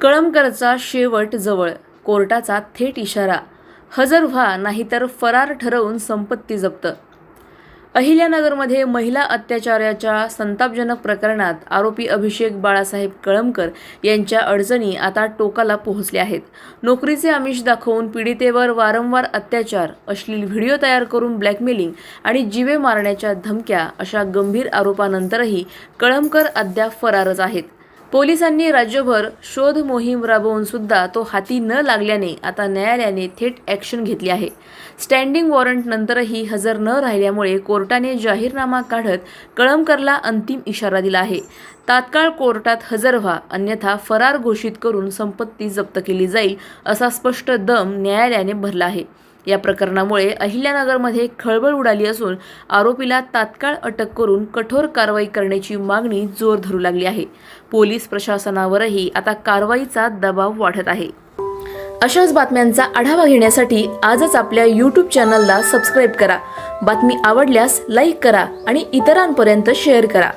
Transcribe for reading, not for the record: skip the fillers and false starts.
कळमकरचा शेवट जवळ, कोर्टाचा थेट इशारा, हजर व्हा नाहीतर फरार ठरवून संपत्ती जप्त. अहिल्यानगरमध्ये महिला अत्याचाराच्या संतापजनक प्रकरणात आरोपी अभिषेक बाळासाहेब कळमकर यांच्या अडचणी आता टोकाला पोहोचल्या आहेत. नोकरीचे आमिष दाखवून पीडितेवर वारंवार अत्याचार, अश्लील व्हिडिओ तयार करून ब्लॅकमेलिंग आणि जीवे मारण्याच्या धमक्या अशा गंभीर आरोपानंतरही कळमकर अद्याप फरारच आहेत. पोलिसांनी राज्यभर शोध मोहीम राबवून सुद्धा तो हाती न लागल्याने आता न्यायालयाने थेट ॲक्शन घेतली आहे. स्टँडिंग वॉरंट नंतरही हजर न राहिल्यामुळे कोर्टाने जाहीरनामा काढत कळमकरला अंतिम इशारा दिला आहे. तात्काळ कोर्टात हजर व्हा, अन्यथा फरार घोषित करून संपत्ती जप्त केली जाईल, असा स्पष्ट दम न्यायालयाने भरला आहे. या प्रकरणामुळे अहिल्यानगरमध्ये खळबळ उडाली असून आरोपीला तात्काळ अटक करून कठोर कारवाई करण्याची मागणी जोर धरू लागली आहे. पोलीस प्रशासनावरही आता कारवाईचा दबाव वाढत आहे. अशाच बातम्यांचा आढावा घेण्यासाठी आजच आपल्या YouTube चॅनलला सबस्क्राईब करा. बातमी आवडल्यास लाईक करा आणि इतरांपर्यंत शेअर करा.